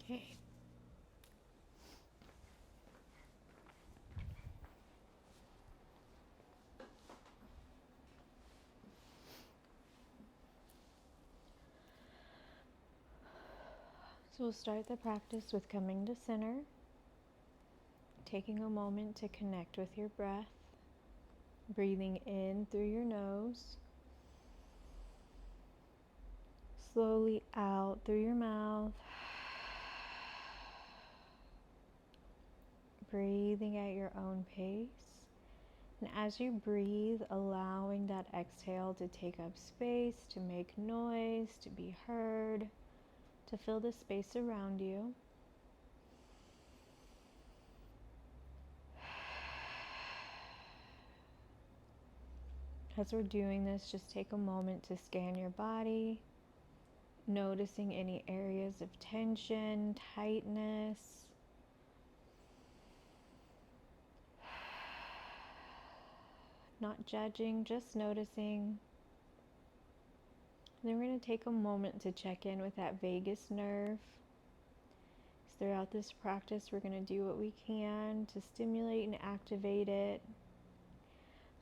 Okay. So we'll start the practice with coming to center, taking a moment to connect with your breath, breathing in through your nose, slowly out through your mouth, breathing at your own pace. And as you breathe, allowing that exhale to take up space, to make noise, to be heard, to fill the space around you. As we're doing this, just take a moment to scan your body, noticing any areas of tension, tightness. Not judging, just noticing. Then we're going to take a moment to check in with that vagus nerve. Throughout this practice, we're going to do what we can to stimulate and activate it.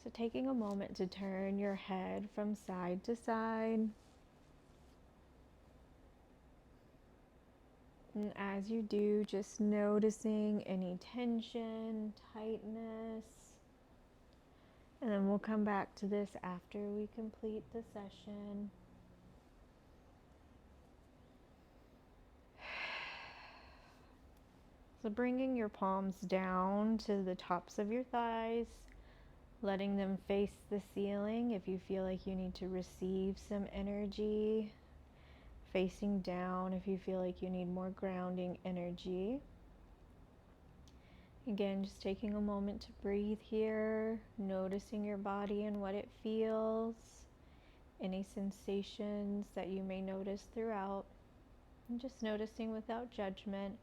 So taking a moment to turn your head from side to side. And as you do, just noticing any tension, tightness. And then we'll come back to this after we complete the session. So bringing your palms down to the tops of your thighs, letting them face the ceiling if you feel like you need to receive some energy. Facing down if you feel like you need more grounding energy. Again, just taking a moment to breathe here, noticing your body and what it feels, any sensations that you may notice throughout, and just noticing without judgment,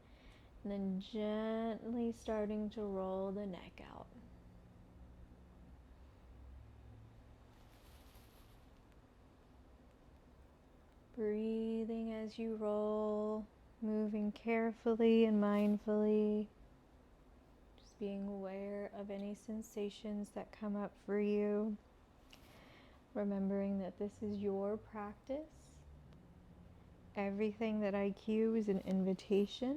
and then gently starting to roll the neck out. Breathing as you roll, moving carefully and mindfully. Being aware of any sensations that come up for you. Remembering that this is your practice. Everything that I cue is an invitation.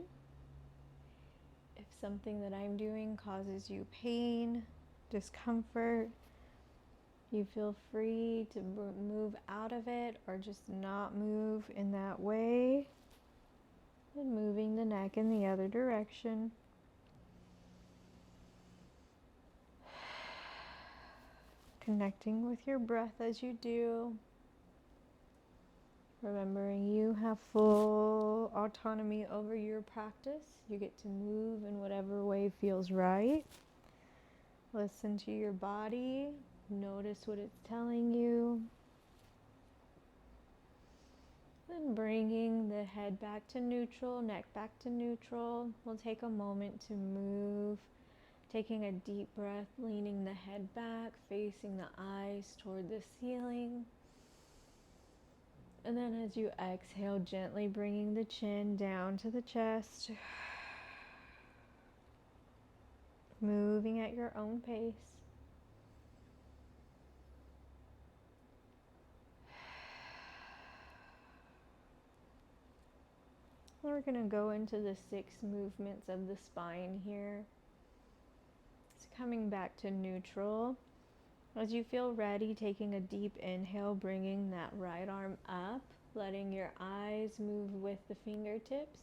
If something that I'm doing causes you pain, discomfort, you feel free to move out of it or just not move in that way. And moving the neck in the other direction. Connecting with your breath as you do. Remembering you have full autonomy over your practice. You get to move in whatever way feels right. Listen to your body. Notice what it's telling you. Then bringing the head back to neutral, neck back to neutral. We'll take a moment to move. Taking a deep breath, leaning the head back, facing the eyes toward the ceiling. And then as you exhale, gently bringing the chin down to the chest. Moving at your own pace. We're going to go into the 6 movements of the spine here. It's coming back to neutral. As you feel ready, taking a deep inhale, bringing that right arm up, letting your eyes move with the fingertips.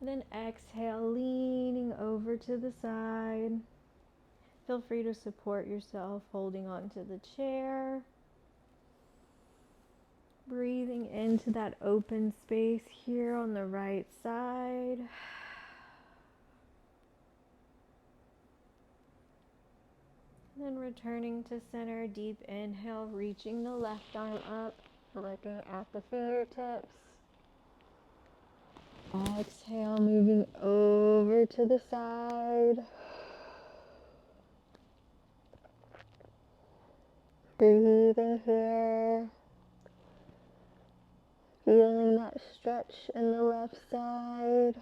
And then exhale, leaning over to the side. Feel free to support yourself, holding onto the chair. Breathing into that open space here on the right side. Then returning to center, deep inhale, reaching the left arm up, looking at the fingertips. Exhale, moving over to the side. Breathing here. Feeling that stretch in the left side.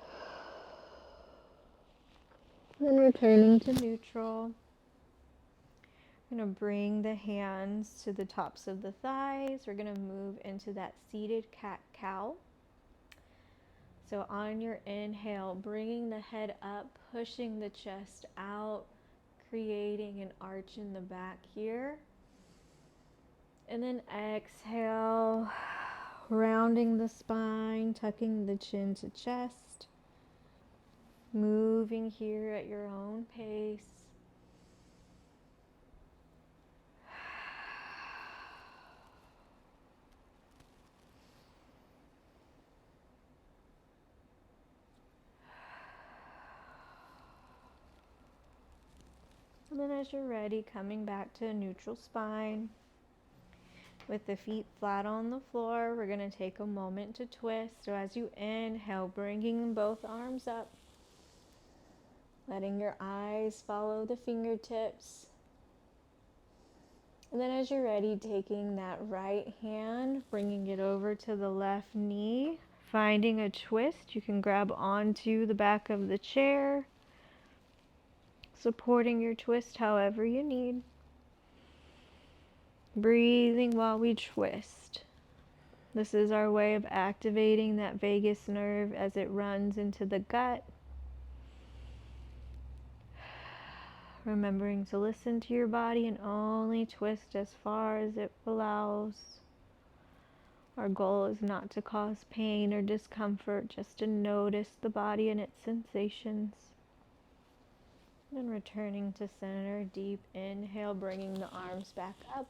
Then returning to neutral. I'm going to bring the hands to the tops of the thighs. We're going to move into that seated cat-cow. So on your inhale, bringing the head up, pushing the chest out, creating an arch in the back here. And then exhale, rounding the spine, tucking the chin to chest. Moving here at your own pace. And then as you're ready, coming back to a neutral spine. With the feet flat on the floor, we're going to take a moment to twist. So as you inhale, bringing both arms up. Letting your eyes follow the fingertips. And then as you're ready, taking that right hand, bringing it over to the left knee. Finding a twist, you can grab onto the back of the chair. Supporting your twist however you need. Breathing while we twist. This is our way of activating that vagus nerve as it runs into the gut. Remembering to listen to your body and only twist as far as it allows. Our goal is not to cause pain or discomfort, just to notice the body and its sensations. And returning to center, deep inhale, bringing the arms back up.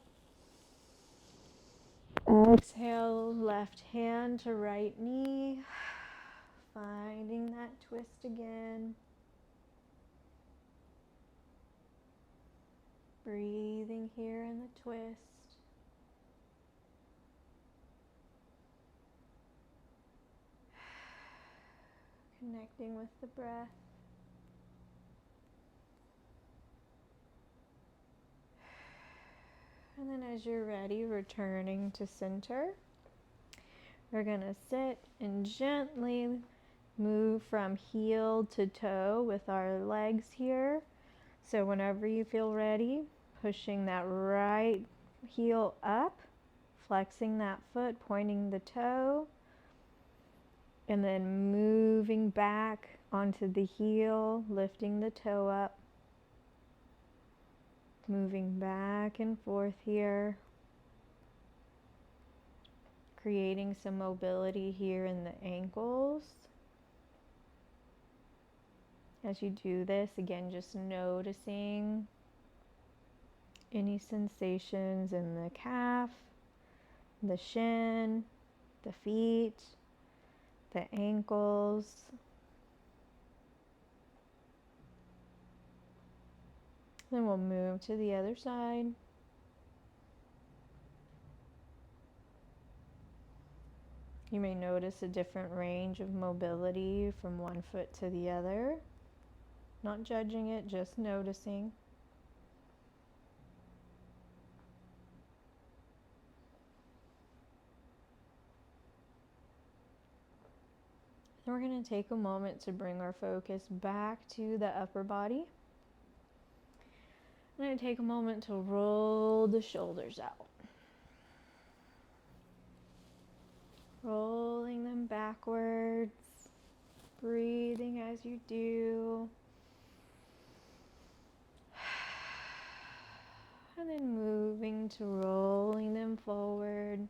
Exhale, left hand to right knee. Finding that twist again. Breathing here in the twist. Connecting with the breath. And then as you're ready, returning to center. We're going to sit and gently move from heel to toe with our legs here. So whenever you feel ready, pushing that right heel up, flexing that foot, pointing the toe, and then moving back onto the heel, lifting the toe up, moving back and forth here, creating some mobility here in the ankles. As you do this, again, just noticing any sensations in the calf, the shin, the feet, the ankles. Then we'll move to the other side. You may notice a different range of mobility from one foot to the other. Not judging it, just noticing. Then we're going to take a moment to bring our focus back to the upper body. I'm going to take a moment to roll the shoulders out. Rolling them backwards. Breathing as you do. And then moving to rolling them forward.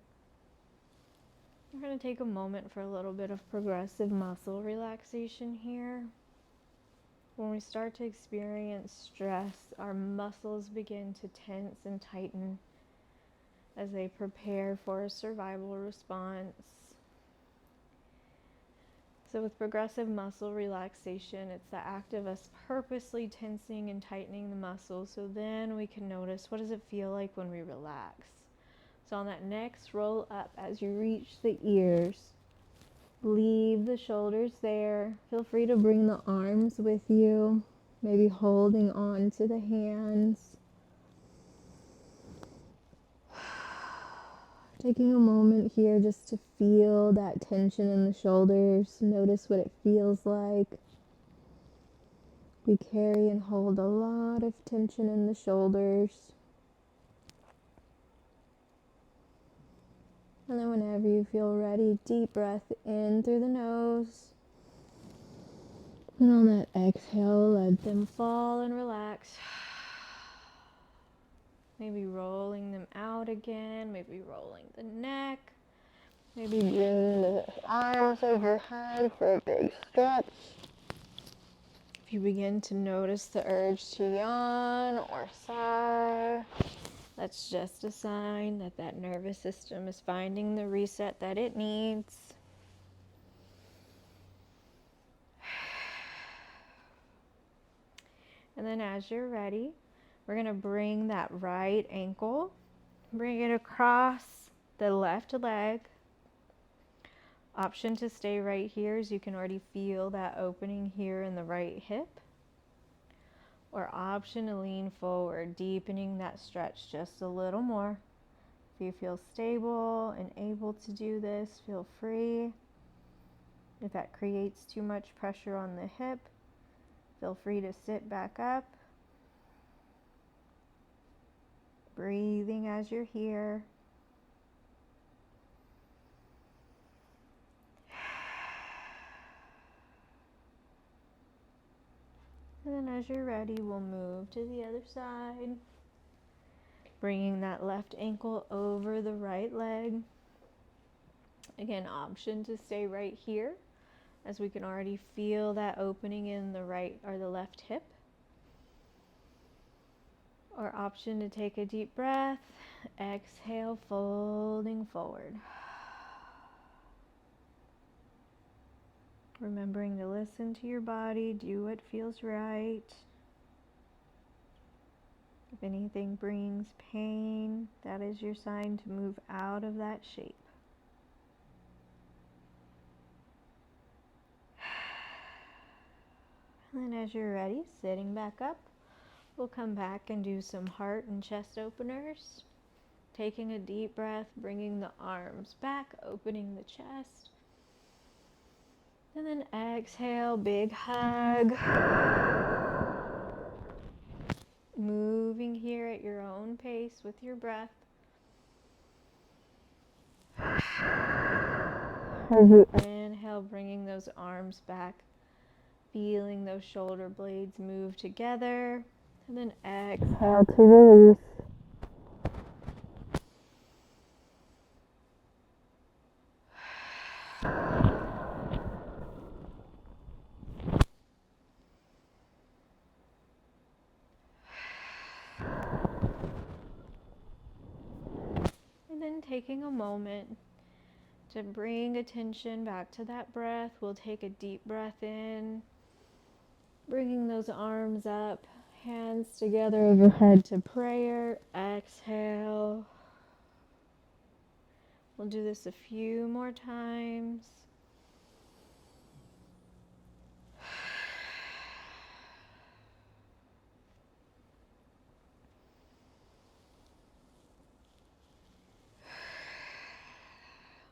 We're going to take a moment for a little bit of progressive muscle relaxation here. When we start to experience stress, our muscles begin to tense and tighten as they prepare for a survival response. So with progressive muscle relaxation, it's the act of us purposely tensing and tightening the muscles, so then we can notice, what does it feel like when we relax? So on that next roll up, as you reach the ears, leave the shoulders there. Feel free to bring the arms with you, maybe holding on to the hands. Taking a moment here just to feel that tension in the shoulders. Notice what it feels like. We carry and hold a lot of tension in the shoulders. And then whenever you feel ready, deep breath in through the nose. And on that exhale, let them fall and relax. Maybe rolling them out again, maybe rolling the neck. Maybe bring the arms overhead for a big stretch. If you begin to notice the urge to yawn or sigh, that's just a sign that that nervous system is finding the reset that it needs. And then as you're ready, we're going to bring that right ankle, bring it across the left leg. Option to stay right here is you can already feel that opening here in the right hip. Or option to lean forward, deepening that stretch just a little more. If you feel stable and able to do this, feel free. If that creates too much pressure on the hip, feel free to sit back up. Breathing as you're here. And then as you're ready, we'll move to the other side. Bringing that left ankle over the right leg. Again, option to stay right here, as we can already feel that opening in the right or the left hip. Or option to take a deep breath, exhale, folding forward. Remembering to listen to your body, do what feels right. If anything brings pain, that is your sign to move out of that shape. And then as you're ready, sitting back up, we'll come back and do some heart and chest openers. Taking a deep breath, bringing the arms back, opening the chest. And then exhale, big hug. Moving here at your own pace with your breath. As you inhale, bringing those arms back, feeling those shoulder blades move together. And then exhale to release. And then taking a moment to bring attention back to that breath. We'll take a deep breath in, bringing those arms up, hands together overhead to prayer. Exhale. We'll do this a few more times.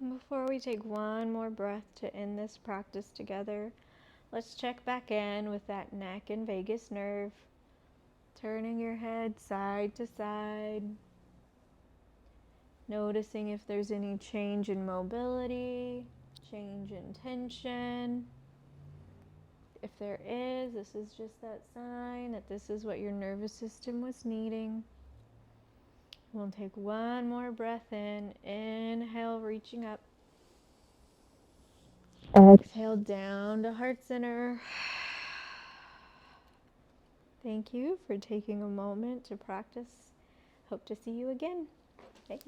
Before we take one more breath to end this practice together, let's check back in with that neck and vagus nerve. Turning your head side to side. Noticing if there's any change in mobility, change in tension. If there is, this is just that sign that this is what your nervous system was needing. We'll take one more breath in. Inhale, reaching up. Exhale down to heart center. Thank you for taking a moment to practice. Hope to see you again. Thanks.